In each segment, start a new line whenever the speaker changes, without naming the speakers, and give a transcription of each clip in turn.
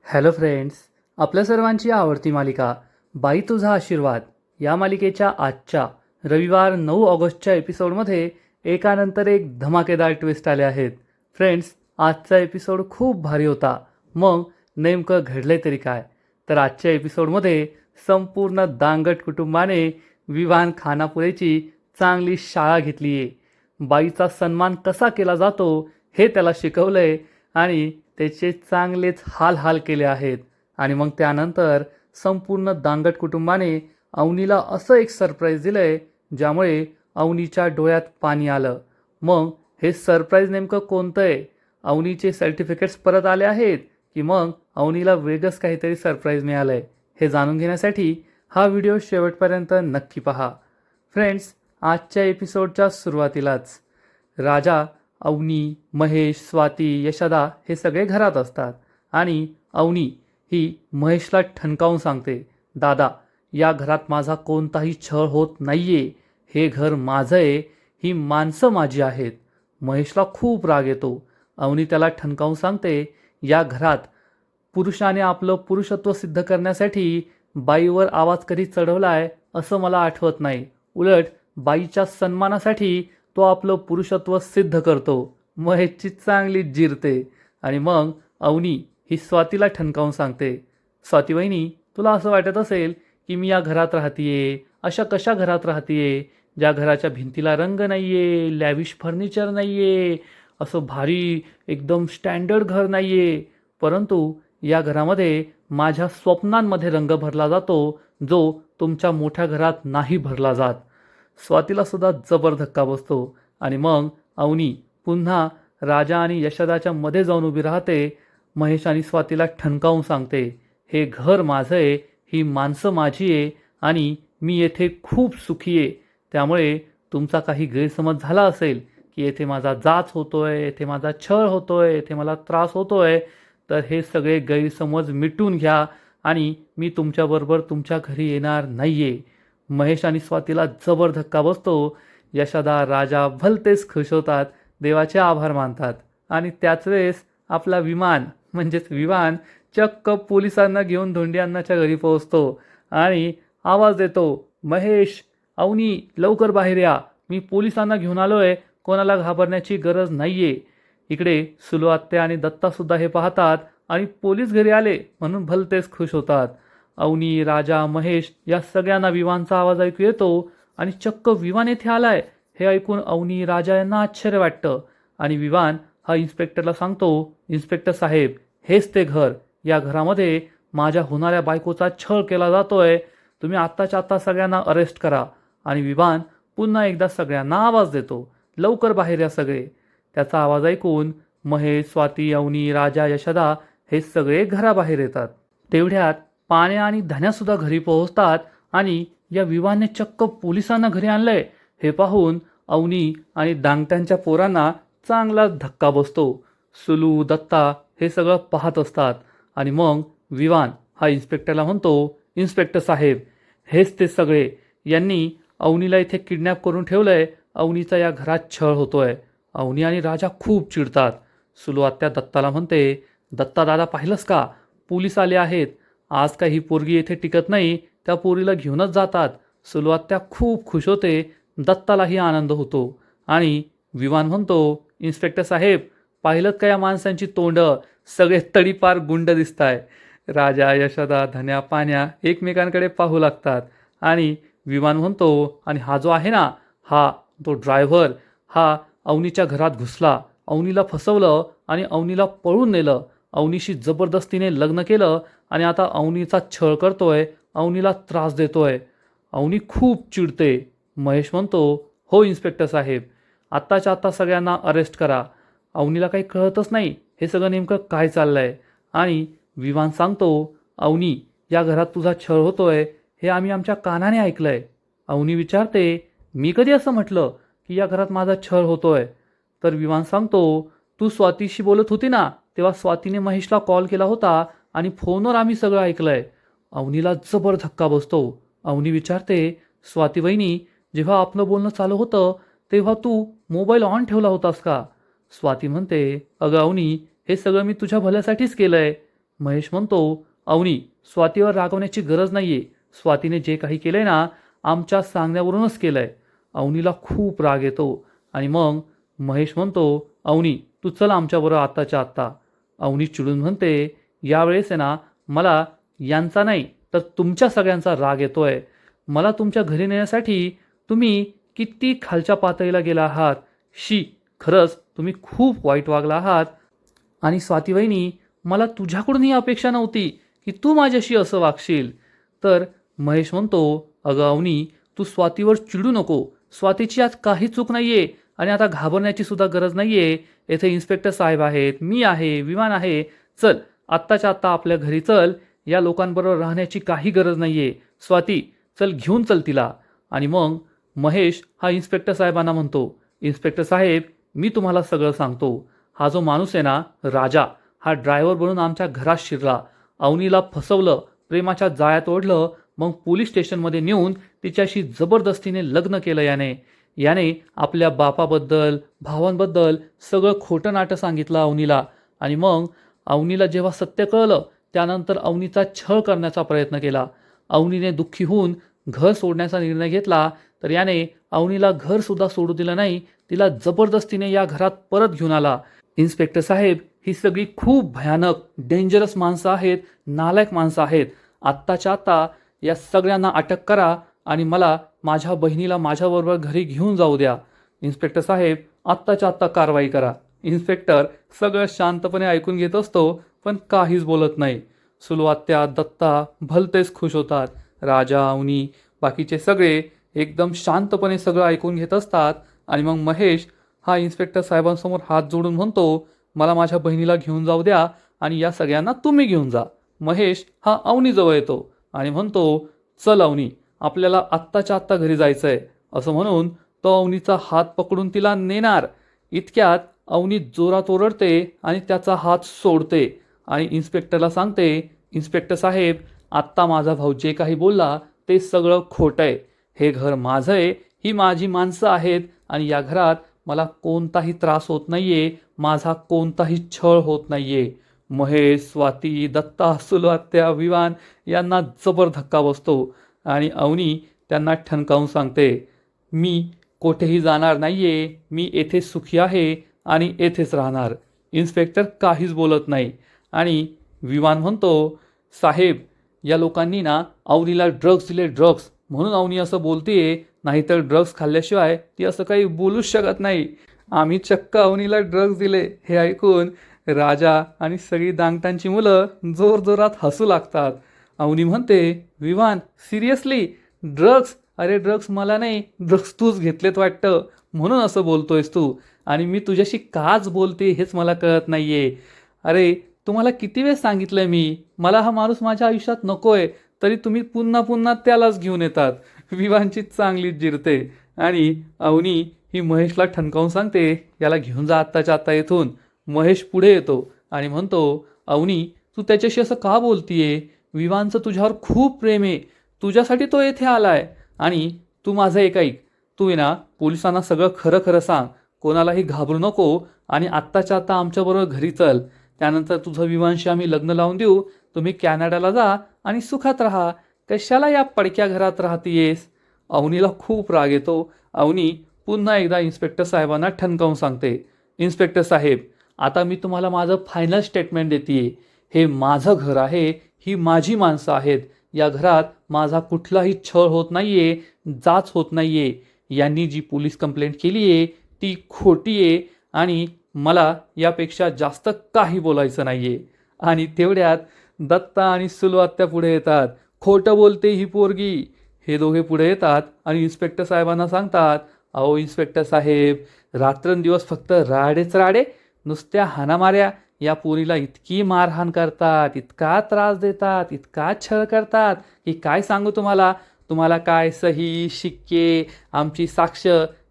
Hello friends, आपल्या सर्वांची आवडती मालिका बाई तुझा आशीर्वाद या मालिकेच्या आजच्या रविवार 9 ऑगस्टच्या एपिसोडमध्ये एकानंतर एक धमाकेदार ट्विस्ट आले आहेत. फ्रेंड्स, आजचा एपिसोड खूप भारी होता. मग नेमकं घडलंय तरी काय? तर आजच्या एपिसोडमध्ये संपूर्ण दांगट कुटुंबाने विवान खानापुरेची चांगली शाळा घेतली आहे. बाईचा सन्मान कसा केला जातो हे त्याला शिकवलंय आणि त्याचे चांगलेच हाल केले आहेत. आणि मग त्यानंतर संपूर्ण दांगट कुटुंबाने अवनीला असं एक सरप्राईज दिलंय ज्यामुळे अवनीच्या डोळ्यात पाणी आलं. मग हे सरप्राईज नेमकं कोणतं आहे? अवनीचे सर्टिफिकेट्स परत आले आहेत की मग अवनीला वेगळंच काहीतरी सरप्राईज मिळालंय? हे जाणून घेण्यासाठी हा व्हिडिओ शेवटपर्यंत नक्की पहा. फ्रेंड्स, आजच्या एपिसोडच्या सुरुवातीलाच राजा, अवनी, महेश, स्वाती, यशदा हे सगळे घरात असतात आणि अवनी ही महेशला ठणकावून सांगते, दादा, या घरात माझा कोणताही छळ होत नाहीये. हे घर माझं आहे. ही माणसं माझी आहेत. महेशला खूप राग येतो. अवनी त्याला ठणकावून सांगते, या घरात पुरुषाने आपलं पुरुषत्व सिद्ध करण्यासाठी बाईवर आवाज कधी चढवलाय असं मला आठवत नाही. उलट बाईच्या सन्मानासाठी तो आपलं पुरुषत्व सिद्ध करतो. महेशची चांगली जिरते आणि मग अवनी ही स्वातीला ठणकावून सांगते, स्वाती वहिनी, तुला असं वाटत असेल की मी या घरात राहतीये, अशा कशा घरात राहतीये ज्या घराच्या भिंतीला रंग नाहीये, लॅविश फर्निचर नाहीये, असं भारी एकदम स्टँडर्ड घर नाहीये, परंतु या घरामध्ये माझ्या स्वप्नांमध्ये रंग भरला जातो जो तुमच्या मोठ्या घरात नाही भरला जात. स्वातीला सुद्धा जबर धक्का बसतो आणि मग अवनी पुन्हा राजा आणि यशदाच्या मध्ये जाऊन उभी राहते. महेश आणि स्वातीला ठणकावून सांगते, हे घर माझं आहे, ही माणसं माझी आहे आणि मी येथे खूप सुखी आहे. त्यामुळे तुमचा काही गैरसमज झाला असेल की येथे माझा जाच होतोय, येथे माझा छळ होतोय, येथे मला त्रास होतोय, तर हे सगळे गैरसमज मिटून घ्या आणि मी तुमच्याबरोबर तुमच्या घरी येणार नाहीये. महेश आणि स्वातीला जबर धक्का बसतो. यशदा, राजा भलतेच खुश होतात, देवाचे आभार मानतात आणि त्याच वेळेस आपला विमान म्हणजेच विवान चक्क पोलिसांना घेऊन धोंडियांनाच्या घरी पोहोचतो आणि आवाज देतो, महेश, अवनी, लवकर बाहेर या, मी पोलिसांना घेऊन आलोय, कोणाला घाबरण्याची गरज नाहीये. इकडे सुलू आत्या आणि दत्तासुद्धा हे पाहतात आणि पोलीस घरी आले म्हणून भलतेच खुश होतात. अवनी, राजा, महेश या सगळ्यांना विवानचा आवाज ऐकू येतो आणि चक्क विवान येथे आलाय हे ऐकून अवनी, राजा यांना आश्चर्य वाटतं आणि विवान हा इन्स्पेक्टरला सांगतो, इन्स्पेक्टर साहेब, हेच ते घर. या घरामध्ये माझ्या होणाऱ्या बायकोचा छळ केला जातोय. तुम्ही आत्ताच्या आत्ता सगळ्यांना अरेस्ट करा. आणि विवान पुन्हा एकदा सगळ्यांना आवाज देतो, लवकर बाहेर या सगळे. त्याचा आवाज ऐकून महेश, स्वाती, अवनी, राजा, यशदा हे सगळे घराबाहेर येतात. तेवढ्यात पाण्या आणि धन्यासुद्धा घरी पोहोचतात आणि या विवानने चक्क पोलिसांना घरी आणलंय हे पाहून अवनी आणि दांगट्यांच्या पोरांना चांगला धक्का बसतो. सुलू, दत्ता हे सगळं पाहत असतात आणि मग विवान हा इन्स्पेक्टरला म्हणतो, इन्स्पेक्टर साहेब, हेच ते सगळे. यांनी अवनीला इथे किडनॅप करून ठेवलंय. अवनीचा या घरात छळ होतोय. अवनी आणि राजा खूप चिडतात. सुलू आत्या दत्ताला म्हणते, दत्ता दादा, पाहिलंस का, पोलीस आले आहेत. आज काही पोरगी येथे टिकत नाही, त्या पोरीला घेऊनच जातात. सुलू आत्या खूप खुश होते. दत्तालाही आनंद होतो आणि विवान म्हणतो, इन्स्पेक्टर साहेब, पाहिलं का या माणसांची तोंड, सगळे तडीपार गुंड दिसताय. राजा, यशदा, धन्या, पाण्या एकमेकांकडे पाहू लागतात आणि विमान म्हणतो, आणि हा जो आहे ना, हा तो ड्रायव्हर, हा अवनीच्या घरात घुसला, अवनीला फसवलं आणि अवनीला पळून नेलं, अवनीशी जबरदस्तीने लग्न केलं आणि आता अवनीचा छळ करतोय, अवनीला त्रास देतोय. अवनी खूप चिडते. महेश म्हणतो, हो इन्स्पेक्टर साहेब, आत्ताच्या आत्ता सगळ्यांना अरेस्ट करा. अवनीला काही कळतच नाही हे सगळं नेमकं काय चाललंय. आणि विवान सांगतो, अवनी, या घरात तुझा छळ होतोय हे आम्ही आमच्या कानाने ऐकलंय. अवनी विचारते, मी कधी असं म्हटलं की या घरात माझा छळ होतोय? तर विवान सांगतो, तू स्वातीशी बोलत होती ना, तेव्हा स्वातीने महेशला कॉल केला होता आणि फोनवर आम्ही सगळं ऐकलंय. अवनीला जबर धक्का बसतो. अवनी विचारते, स्वाती वहिनी, जेव्हा आपलं बोलणं चालू होतं तेव्हा तू मोबाईल ऑन ठेवला होतास का? स्वाती म्हणते, अगं अवनी, हे सगळं मी तुझ्या भल्यासाठीच केलंय. महेश म्हणतो, अवनी, स्वातीवर रागवण्याची गरज नाहीये. स्वातीने जे काही केलंय ना, आमच्या सांगण्यावरूनच केलंय. अवनीला खूप राग येतो आणि मग महेश म्हणतो, अवनी, तू चल आमच्याबरोबर आत्ताच्या आत्ता. अवनी चिडून म्हणते, यावेळेस आहे ना, मला यांचा नाही तर तुमच्या सगळ्यांचा राग येतोय. मला तुमच्या घरी नेण्यासाठी तुम्ही किती खालच्या पातळीला गेला आहात. शी, खरंच तुम्ही खूप वाईट वागला आहात. आणि स्वाती वहिनी, मला तुझ्याकडून ही अपेक्षा नव्हती की तू माझ्याशी असं वागशील. तर महेश म्हणतो, अगं अवनी, तू स्वातीवर चिडू नको. स्वातीची आज काही चूक नाहीये आणि आता घाबरण्याची सुद्धा गरज नाहीये. येथे इन्स्पेक्टर साहेब आहेत, मी आहे, विमान आहे. चल, आत्ताच्या आत्ता आपल्या घरी चल. या लोकांबरोबर राहण्याची काही गरज नाहीये. स्वाती, चल घेऊन चल तिला. आणि मग महेश हा इन्स्पेक्टर साहेबांना म्हणतो, इन्स्पेक्टर साहेब, मी तुम्हाला सगळं सांगतो. हा जो माणूस आहे ना, राजा, हा ड्रायव्हर बनून आमच्या घरात शिरला, अवनीला फसवलं, प्रेमाच्या जाळ्यात ओढलं, मग पोलीस स्टेशनमध्ये नेऊन तिच्याशी जबरदस्तीने लग्न केलं. याने आपल्या बापाबद्दल, भावांबद्दल सगळं खोटं नाटं सांगितलं अवनीला. आणि मग अवनीला जेव्हा सत्य कळलं, त्यानंतर अवनीचा छळ करण्याचा प्रयत्न केला. अवनीने दुःखी होऊन घर सोडण्याचा निर्णय घेतला, तर याने अवनीला घरसुद्धा सोडू दिलं नाही. तिला जबरदस्तीने या घरात परत घेऊन आला. इन्स्पेक्टर साहेब, ही सगळी खूप भयानक, डेंजरस माणसं आहेत, नालायक माणसं आहेत. आत्ताच्या आत्ता या सगळ्यांना अटक करा आणि मला माझ्या बहिणीला माझ्याबरोबर घरी घेऊन जाऊ द्या. इन्स्पेक्टर साहेब, आत्ताच्या आत्ता कारवाई करा. इन्स्पेक्टर सगळं शांतपणे ऐकून घेत असतो, पण काहीच बोलत नाही. सुलवात्या, दत्ता भलतेच खुश होतात. राजा, अवनी, बाकीचे सगळे एकदम शांतपणे सगळं ऐकून घेत असतात. आणि मग महेश हा इन्स्पेक्टर साहेबांसमोर हात जोडून म्हणतो, मला माझ्या बहिणीला घेऊन जाऊ द्या आणि या सगळ्यांना तुम्ही घेऊन जा. महेश हा अवनीजवळ येतो आणि म्हणतो, चल अवनी, आपल्याला आत्ताच्या आत्ता घरी जायचं आहे. असं म्हणून तो अवनीचा हात पकडून तिला नेणार. इतक्यात अवनी जोरात ओरडते आणि त्याचा हात सोडते आणि इन्स्पेक्टरला सांगते, इन्स्पेक्टर साहेब, आत्ता माझा भाऊ जे काही बोलला ते सगळं खोटं आहे. हे घर माझं आहे, ही माझी माणसं आहेत आणि या घरात मला कोणताही त्रास होत नाहीये, माझा कोणताही छळ होत नाहीये. महेश, स्वाती, दत्ता, सुलवात्या, विवान यांना जबर धक्का बसतो आणि अवनी त्यांना ठणकावून सांगते, मी कोठेही जाणार नाहीये, मी येथे सुखी आहे आणि येथेच राहणार. इन्स्पेक्टर काहीच बोलत नाही आणि विवान म्हणतो, साहेब, या लोकांनी ना अवनीला ड्रग्ज दिले, ड्रग्ज, म्हणून अवनी असं बोलतेय, नाहीतर ड्रग्ज खाल्ल्याशिवाय ती असं काही बोलूच शकत नाही. आम्ही चक्क अवनीला ड्रग्ज दिले. हे ऐकून राजा आणि सगळी दांगटांची मुलं जोरजोरात हसू लागतात. अवनी म्हणते, विवान, सिरियसली ड्रग्ज? अरे ड्रग्ज मला नाही, ड्रग्ज तूच घेतलेत वाटतं, म्हणून असं बोलतोयस तू. आणि मी तुझ्याशी काच बोलते हेच मला कळत नाहीये. अरे तुम्हाला किती वेळ सांगितलंय मी, मला हा माणूस माझ्या आयुष्यात नकोय, तरी तुम्ही पुन्हा पुन्हा त्यालाच घेऊन येतात. विवानची चांगलीच जिरते आणि अवनी ही महेशला ठणकावून सांगते, याला घेऊन जा आत्ताच्या आत्ता इथून. महेश पुढे येतो आणि म्हणतो, अवनी, तू त्याच्याशी असं का बोलतीये? विवानचं तुझ्यावर खूप प्रेम आहे, तुझ्यासाठी तो येथे आलाय. आणि तू माझं ऐक, तू आहे ना पोलिसांना सगळं खरं खरं सांग, कोणालाही घाबरू नको आणि आत्ताच्या आत्ता आमच्याबरोबर घरी चल. त्यानंतर तुझं विवानशी आम्ही लग्न लावून देऊ. तुम्ही कॅनडाला जा आणि सुखात राहा. कशाला या पडक्या घरात राहतीयेस? अवनीला खूप राग येतो. अवनी पुन्हा एकदा इन्स्पेक्टर साहेबांना ठणकावून सांगते, इन्स्पेक्टर साहेब, आता मी तुम्हाला माझं फायनल स्टेटमेंट देते. हे माझं घर आहे, ही माझी माणसं आहेत. या घरात माझा कुठलाही छळ होत नाहीये, जाच होत नाहीये. यांनी जी पोलीस कंप्लेंट केली आहे ती खोटी आहे आणि मला यापेक्षा जास्त काही बोलायचं नाहीये. आणि तेवढ्यात दत्ता आणि सुलवात्या पुढे येतात. खोटं बोलते ही पोरगी. हे दोघे पुढे येतात आणि इन्स्पेक्टर साहेबांना सांगतात, अहो इन्स्पेक्टर साहेब, रात्रंदिवस फक्त राडेच राडे, नुसत्या हाणामाऱ्या. या पोरीला इतकी मारहाण करतात, इतका त्रास देतात, इतका छळ करतात की काय सांगू तुम्हाला. तुम्हाला काय सही, शिक्के, आमची साक्ष,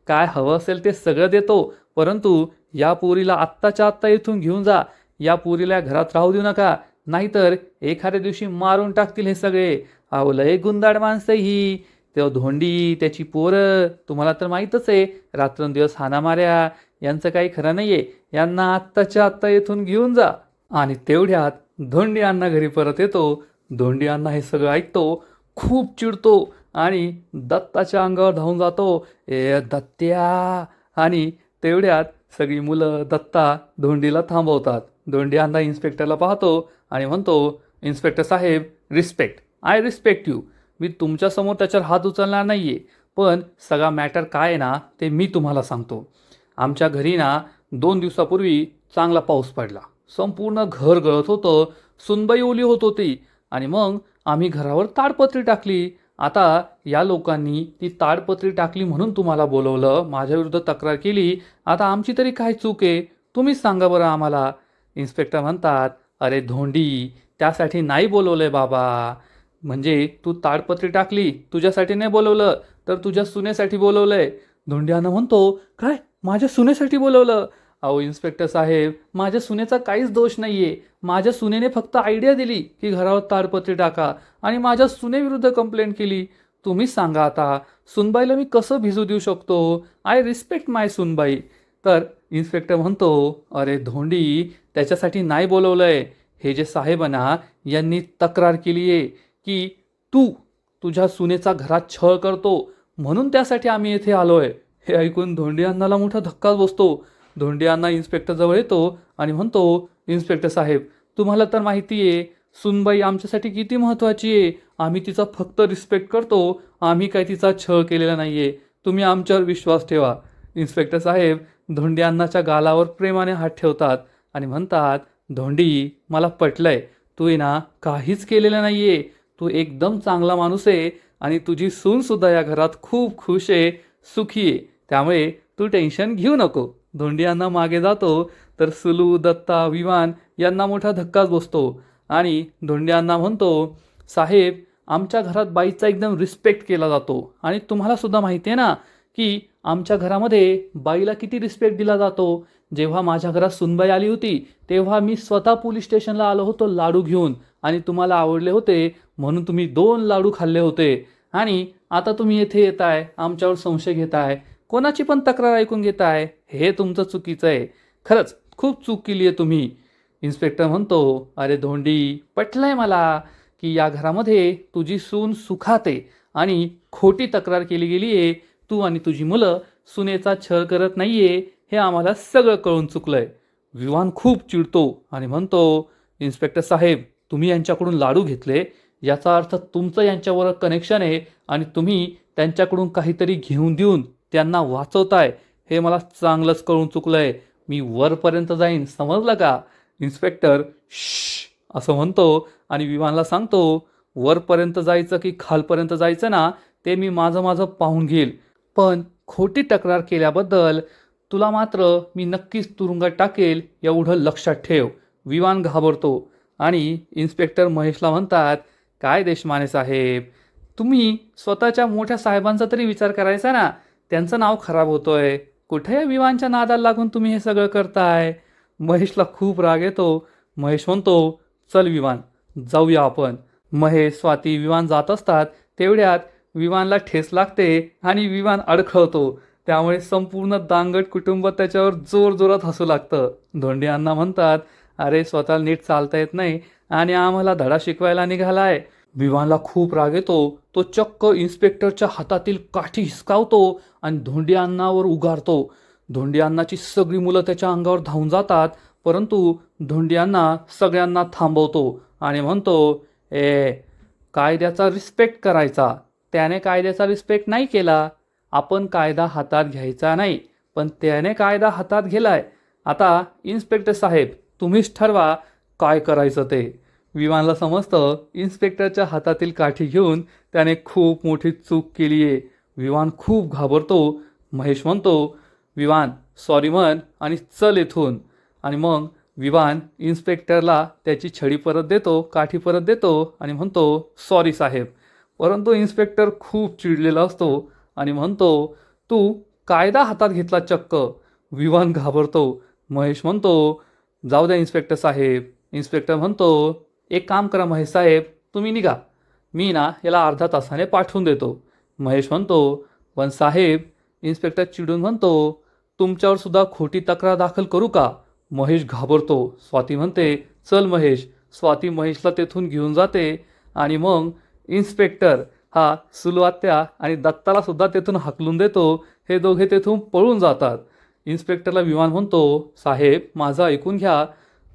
काय हवं असेल ते सगळं देतो, परंतु या पोरीला आत्ताच्या आत्ता इथून घेऊन जा. या पोरीला घरात राहू देऊ नका, नाहीतर एखाद्या दिवशी मारून टाकतील हे सगळे. अहो लय गुंदाड माणसं ही. तो धोंडी, त्याची पोरं, तुम्हाला तर माहीतच आहे, रात्रंदिवस हाणामाऱ्या. यांचं काही खरं नाहीये. यांना आत्ताच्या आत्ता इथून घेऊन जा. आणि तेवढ्यात धोंडी अण्णा घरी परत येतो. धोंडी अण्णा हे सगळं ऐकतो, खूप चिडतो आणि दत्ताच्या अंगावर धावून जातो. ए दत्त्या! आणि तेवढ्यात सगळी मुलं दत्ता धोंडीला थांबवतात. धोंडी अण्णा इन्स्पेक्टरला पाहतो आणि म्हणतो, इन्स्पेक्टर साहेब, रिस्पेक्ट, आय रिस्पेक्ट यू. मी तुमच्यासमोर त्याच्यावर हात उचलणार नाही आहे, पण सगळा मॅटर काय आहे ना ते मी तुम्हाला सांगतो. आमच्या घरी ना 2 दिवसापूर्वी चांगला पाऊस पडला. संपूर्ण घर गळत होतं, सुनबाई ओली होत होती आणि मग आम्ही घरावर ताडपत्री टाकली. आता या लोकांनी ती ताडपत्री टाकली म्हणून तुम्हाला बोलवलं, माझ्याविरुद्ध तक्रार केली. आता आमची तरी काय चूक आहे, तुम्हीच सांगा बरं आम्हाला. इन्स्पेक्टर म्हणतात, अरे धोंडी, त्यासाठी नाही बोलवलंय बाबा. म्हणजे तू ताडपत्री टाकली, तुझ्यासाठी नाही बोलवलं, तर तुझ्या सुनेसाठी बोलवलंय. धोंडियानं म्हणतो, काय माझ्या सुनेसाठी बोलवलं? अहो इन्स्पेक्टर साहेब, माझ्या सुनेचा काहीच दोष नाही आहे. माझ्या सुनेने फक्त आयडिया दिली की घरावर ताडपत्री टाका आणि माझ्या सुनेविरुद्ध कंप्लेंट केली. तुम्हीच सांगा आता, सुनबाईला मी कसं भिजू देऊ शकतो? आय रिस्पेक्ट माय सुनबाई. तर इन्स्पेक्टर म्हणतो, अरे धोंडी, त्याच्यासाठी नाही बोलवलंय. हे जे साहेबांना यांनी तक्रार केली आहे की तू तुझ्या सुनेचा घरात छळ करतो, म्हणून त्यासाठी आम्ही येथे आलोय. हे ऐकून धोंडी अण्णाला मोठा धक्काच बसतो. धोंडी अण्णा इन्स्पेक्टर जवळ येतो आणि म्हणतो, इन्स्पेक्टर साहेब, तुम्हाला तर माहिती आहे सुनबाई आमच्यासाठी किती महत्त्वाची आहे. आम्ही तिचा फक्त रिस्पेक्ट करतो, आम्ही काय तिचा छळ केलेला नाही आहे. तुम्ही आमच्यावर विश्वास ठेवा. इन्स्पेक्टर साहेब धोंडी अण्णाच्या गालावर प्रेमाने हात ठेवतात आणि म्हणतात, धोंडी, मला पटलंय, तू आहे ना काहीच केलेलं नाही आहे. तू एकदम चांगला माणूस आहे आणि तुझी सूनसुद्धा या घरात खूप खुश आहे, सुखी आहे. त्यामुळे तू टेन्शन घेऊ नको. धोंडी अण्णा मागे जातो तर सुलू, दत्ता, विवान यांना मोठा धक्काच बसतो आणि धोंडी अण्णा म्हणतो, साहेब, आमच्या घरात बाईचा एकदम रिस्पेक्ट केला जातो आणि तुम्हाला सुद्धा माहिती आहे ना की आमच्या घरामध्ये बाईला किती रिस्पेक्ट दिला जातो. जेव्हा माझ्या घरात सुनबाई आली होती तेव्हा मी स्वतः पोलीस स्टेशनला आलो होतो लाडू घेऊन आणि तुम्हाला आवडले होते म्हणून तुम्ही 2 लाडू खाल्ले होते. आणि आता तुम्ही येथे येताय, आमच्यावर संशय घेताय, कोणाची पण तक्रार ऐकून घेताय. हे तुमचं चुकीचं आहे. खरंच खूप चूक केली आहे तुम्ही. इन्स्पेक्टर म्हणतो, अरे धोंडी, पटलंय मला की या घरामध्ये तुझी सून सुखात आहे आणि खोटी तक्रार केली गेली आहे. तू आणि तुझी मुलं सुनेचा छळ करत नाहीये, हे आम्हाला सगळं कळून चुकलंय. विवान खूप चिडतो आणि म्हणतो, इन्स्पेक्टर साहेब, तुम्ही यांच्याकडून लाडू घेतले, याचा अर्थ तुमचं यांच्यावर कनेक्शन आहे आणि तुम्ही त्यांच्याकडून काहीतरी घेऊन देऊन त्यांना वाचवताय. हे मला चांगलंच कळून चुकलंय. मी वरपर्यंत जाईन, समजलं का? इन्स्पेक्टर श्श असं म्हणतो आणि विवानला सांगतो, वरपर्यंत जायचं की खालपर्यंत जायचं ना ते मी माझं माझं पाहून घेईल, पण खोटी तक्रार केल्याबद्दल तुला मात्र मी नक्कीच तुरुंगात टाकेल, एवढं लक्षात ठेव. विवान घाबरतो आणि इन्स्पेक्टर महेशला म्हणतात, काय देशमाने साहेब, तुम्ही स्वतःच्या मोठ्या साहेबांचा तरी विचार करायचा ना. त्यांचं नाव खराब होतोय. कुठे या विवानच्या नादाला लागून तुम्ही हे सगळं करताय? महेशला खूप राग येतो. महेश म्हणतो, चल विवान, जाऊया आपण. महेश, स्वाती, विवान जात असतात. तेवढ्यात विवानला ठेस लागते आणि विवान अडखळतो. त्यामुळे संपूर्ण दांगट कुटुंब त्याच्यावर जोरजोरात हसू लागतं. धोंडी अण्णा म्हणतात, अरे स्वतःला नीट चालता येत नाही आणि आम्हाला धडा शिकवायला निघालाय. विवानला खूप राग येतो. तो चक्क इन्स्पेक्टरच्या हातातील काठी हिसकावतो आणि धोंडी अण्णावर उगारतो. धोंडी अण्णाची सगळी मुलं त्याच्या अंगावर धावून जातात, परंतु धोंडी अण्णा सगळ्यांना थांबवतो आणि म्हणतो, कायद्याचा रिस्पेक्ट करायचा. त्याने कायद्याचा रिस्पेक्ट नाही केला. आपण कायदा हातात घ्यायचा नाही, पण त्याने कायदा हातात घेलाय. आता इन्स्पेक्टर साहेब, तुम्हीच ठरवा काय करायचं ते. विवानला समजतं इन्स्पेक्टरच्या हातातील काठी घेऊन त्याने खूप मोठी चूक केली आहे. विवान खूप घाबरतो. महेश म्हणतो, विवान सॉरी म्हण आणि चल इथून. आणि मग विवान इन्स्पेक्टरला त्याची छडी परत देतो, काठी परत देतो आणि म्हणतो, सॉरी साहेब. परंतु इन्स्पेक्टर खूप चिडलेला असतो आणि म्हणतो, तू कायदा हातात घेतला चक्क. विवान घाबरतो. महेश म्हणतो, जाऊ द्या इन्स्पेक्टर साहेब. इन्स्पेक्टर म्हणतो, एक काम करा महेश साहेब, तुम्ही निघा, मी ना याला अर्धा तासाने पाठवून देतो. महेश म्हणतो, पण साहेब. इन्स्पेक्टर चिडून म्हणतो, तुमच्यावर सुद्धा खोटी तक्रार दाखल करू का? महेश घाबरतो. स्वाती म्हणते, चल महेश, स्वाती महेशला तेथून घेऊन जाते आणि मग इन्स्पेक्टर हा सुलवात्या आणि दत्ताला सुद्धा तेथून हाकलून देतो. हे दोघे तेथून पळून जातात. इन्स्पेक्टरला विमान म्हणतो, साहेब माझं ऐकून घ्या.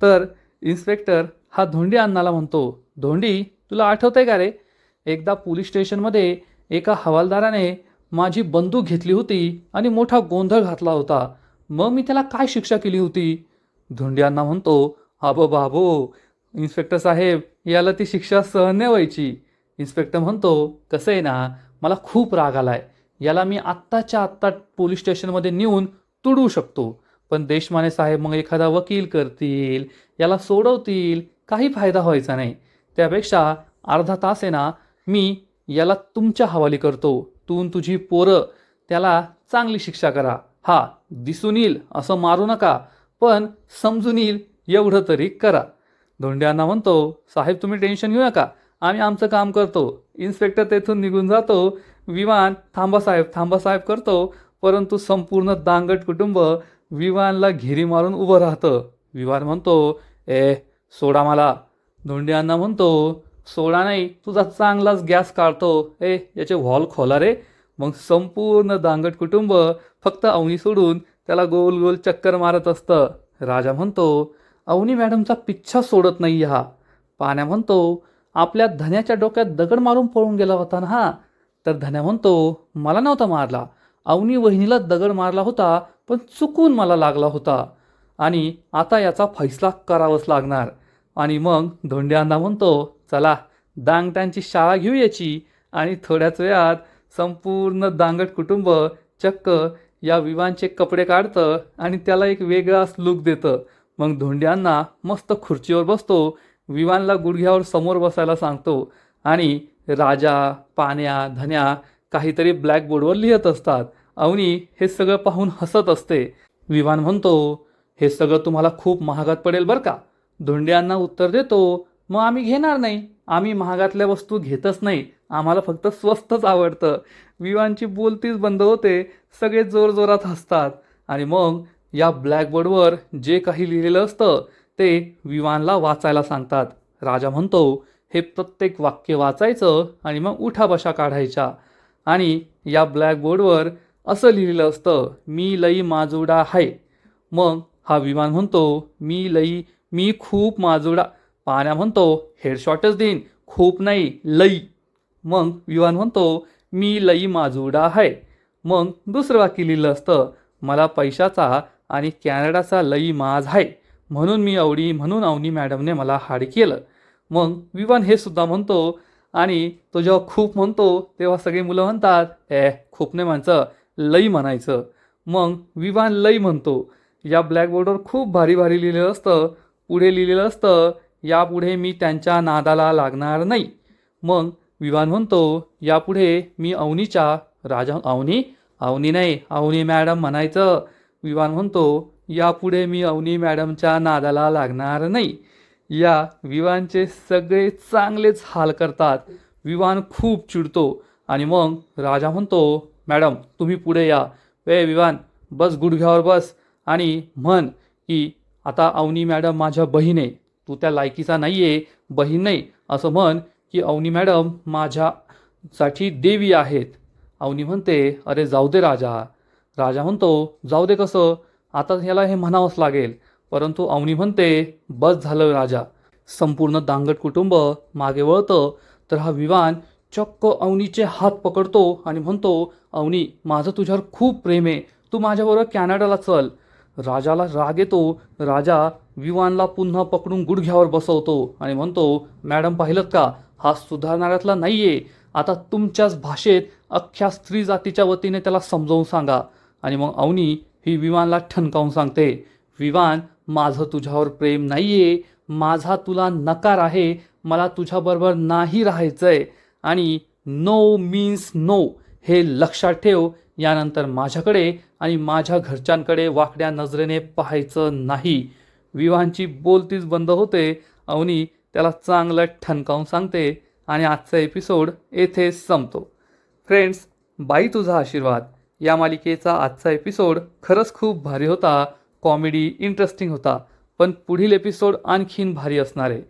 तर इन्स्पेक्टर हा धोंडी अण्णाला म्हणतो, धोंडी तुला आठवतंय का रे, एकदा पोलीस स्टेशनमध्ये एका हवालदाराने माझी बंदूक घेतली होती आणि मोठा गोंधळ घातला होता. मग मी त्याला काय शिक्षा केली होती. धोंडी अण्णा म्हणतो, अबो बाबो इन्स्पेक्टर साहेब, याला ती शिक्षा सहन नाही व्हायची. इन्स्पेक्टर म्हणतो, कसं आहे ना, मला खूप राग आलाय, याला मी आत्ताच्या आत्ता पोलीस स्टेशनमध्ये नेऊन तुडवू शकतो. पण देशमाने साहेब मग एखादा वकील करतील, याला सोडवतील, काही फायदा व्हायचा नाही. त्यापेक्षा अर्धा तास आहे ना, मी याला तुमच्या हवाली करतो. तू न तुझी पोरं त्याला चांगली शिक्षा करा. हा दिसून येईल असं मारू नका, पण समजून येईल एवढं तरी करा. धोंड्यांना म्हणतो, साहेब तुम्ही टेन्शन घेऊ नका, आम्ही आमचं काम करतो. इन्स्पेक्टर तेथून निघून जातो. विमान थांबा साहेब करतो, परंतु संपूर्ण दांगट कुटुंब विमानला घेरी मारून उभं राहतं. विमान म्हणतो, सोडा मला. धोंड्यांना म्हणतो, सोडा नाही, तुझा चांगलाच गॅस काढतो. याचे व्हॉल खोला रे. मग संपूर्ण दांगट कुटुंब फक्त अवनी सोडून त्याला गोल गोल चक्कर मारत असतं. राजा म्हणतो, अवनी मॅडमचा पिच्छा सोडत नाही हा. पाण्या म्हणतो, आपल्या धन्याच्या डोक्यात दगड मारून पळून गेला होता ना हा. तर धन्या म्हणतो, मला नव्हता मारला, अवनी वहिनीला दगड मारला होता, पण चुकून मला लागला होता आणि आता याचा फैसला करावाच लागणार. आणि मग धोंड्यांना म्हणतो, चला दांगटांची शाळा घेऊ याची. आणि थोड्याच वेळात संपूर्ण दांगट कुटुंब चक्क या विवानचे कपडे काढतं आणि त्याला एक वेगळाच लुक देतं. मग धोंड्यांना मस्त खुर्चीवर बसतो, विवानला गुडघ्यावर समोर बसायला सांगतो आणि राजा, पाण्या, धन्या काहीतरी ब्लॅकबोर्डवर लिहित असतात. अवनी हे सगळं पाहून हसत असते. विमान म्हणतो, हे सगळं तुम्हाला खूप महागात पडेल बरं का. धोंड्यांना उत्तर देतो, मग आम्ही घेणार नाही, आम्ही महागातल्या वस्तू घेतच नाही, आम्हाला फक्त स्वस्तच आवडतं. विवानची बोलतीच बंद होते. सगळे जोरजोरात हसतात आणि मग या ब्लॅकबोर्डवर जे काही लिहिलेलं असतं ते विवानला वाचायला सांगतात. राजा म्हणतो, हे प्रत्येक वाक्य वाचायचं आणि मग उठाबशा काढायच्या. आणि या ब्लॅकबोर्डवर असं लिहिलेलं असतं, मी लई माजुडा आहे. मग हा विमान म्हणतो, मी खूप माजुडा. पाण्या म्हणतो, हेडशॉटच देईन, खूप नाही लई. मग विमान म्हणतो, मी लई माजुडा आहे. मग दुसरं वाक्य लिहिलं असतं, मला पैशाचा आणि कॅनडाचा लई माज आहे, म्हणून अवनी मॅडमने मला हाड केलं. मग विमान हे सुद्धा म्हणतो आणि तो जेव्हा खूप म्हणतो तेव्हा सगळी मुलं म्हणतात, खूप नाही म्हणायचं, लई म्हणायचं. मग विमान लई म्हणतो. या ब्लॅकबोर्डवर खूप भारी भारी लिहिलेलं असतं. पुढे लिहिलेलं असतं, यापुढे मी त्यांच्या नादाला लागणार नाही. मग विमान म्हणतो, यापुढे मी अवनीच्या. राजा, अवनी नाही, अवनी मॅडम म्हणायचं. विमान म्हणतो, यापुढे मी अवनी मॅडमच्या नादाला लागणार नाही. या विवानचे सगळे चांगलेच हाल करतात. विवान खूप चिडतो आणि मग राजा म्हणतो, मॅडम तुम्ही पुढे या. विवान बस, गुडघ्यावर बस आणि म्हण की आता अवनी मॅडम माझ्या बहीण आहे, तू त्या लायकीचा नाही आहे, बहीण नाही, असं म्हण की अवनी मॅडम माझ्यासाठी देवी आहेत. अवनी म्हणते, अरे जाऊ दे राजा. राजा म्हणतो, जाऊ दे कसं, आता ह्याला हे म्हणावंच लागेल. परंतु अवनी म्हणते, बस झालं राजा. संपूर्ण दांगट कुटुंब मागे वळतं तर हा विवान चक्क अवनीचे हात पकडतो आणि म्हणतो, अवनी माझं तुझ्यावर खूप प्रेम आहे, तू माझ्याबरोबर कॅनडाला चल. राजाला राग येतो. राजा विवानला पुन्हा पकडून गुडघ्यावर बसवतो आणि म्हणतो, मॅडम पाहिलं का, हा सुधारणाऱ्यातला नाही आहे, आता तुमच्याच भाषेत अख्ख्या स्त्री जातीच्या वतीने त्याला समजावून सांगा. आणि मग अवनी ही विवानला ठणकावून सांगते, विवान माझं तुझ्यावर प्रेम नाही आहे, माझा तुला नकार आहे, मला तुझ्याबरोबर नाही राहायचंय आणि नो मीन्स नो हे लक्षात ठेव. यानंतर माझ्याकडे आणि माझ्या घरच्यांकडे वाकड्या नजरेने पाहायचं नाही. विवानची बोलतीच बंद होते. अवनी त्याला चांगलं ठणकावून सांगते आणि आजचा एपिसोड येथे संपतो. फ्रेंड्स, बाई तुझा आशीर्वाद या मालिकेचा आजचा एपिसोड खरंच खूप भारी होता. कॉमेडी इंटरेस्टिंग होता, पण पुढील एपिसोड आणखीन भारी असणार आहे.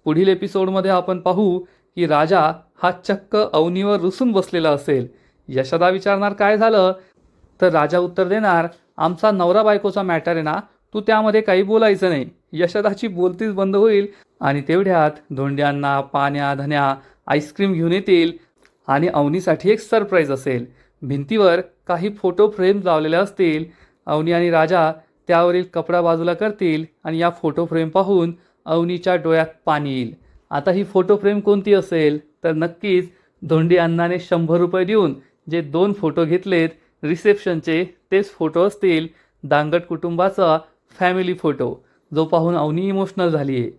पुढील एपिसोडमध्ये आपण पाहू की राजा हा चक्क अवनीवर रुसून बसलेला असेल. यशोदा विचारणार काय झालं, तर राजा उत्तर देणार, आमचा नवरा बायकोचा मॅटर आहे ना, तू त्यामध्ये काही बोलायचं नाही. यशोदाची बोलतीच बंद होईल आणि तेवढ्यात धोंड्यांना पाण्या धन्या आईस्क्रीम घेऊन येतील आणि अवनीसाठी एक सरप्राईज असेल. भिंतीवर काही फोटो फ्रेम लावलेल्या असतील. अवनी आणि राजा त्यावरील कपडा बाजूला करतील आणि या फोटो फ्रेम पाहून अवनीच्या डोळ्यात पाणी येईल. आता ही फोटो फ्रेम कोणती असेल, तर नक्कीच धोंडी अण्णाने 100 रुपये देऊन जे 2 फोटो घेतलेत रिसेप्शनचे, तेच फोटो असतील दांगट कुटुंबाचा फॅमिली फोटो, जो पाहून अवनी इमोशनल झाली आहे.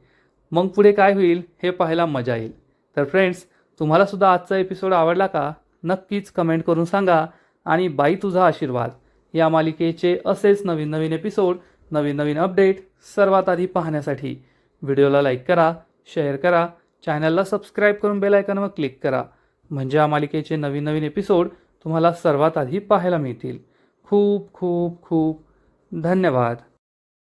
मग पुढे काय होईल हे पाहायला मजा येईल. तर फ्रेंड्स, तुम्हालासुद्धा आजचा एपिसोड आवडला का? नक्कीच कमेंट करून सांगा. आणि बाई तुझा आशीर्वाद या मालिकेचे असेच नवीन नवीन एपिसोड, नवीन नवीन अपडेट सर्वात आधी पाहण्यासाठी व्हिडिओला लाईक करा, शेअर करा, चॅनलला सबस्क्राईब करून बेल आयकॉनवर क्लिक करा. म्हणजे या मालिकेचे नवीन नवीन एपिसोड तुम्हाला सर्वात आधी पाहायला मिळतील. खूप खूप खूप धन्यवाद.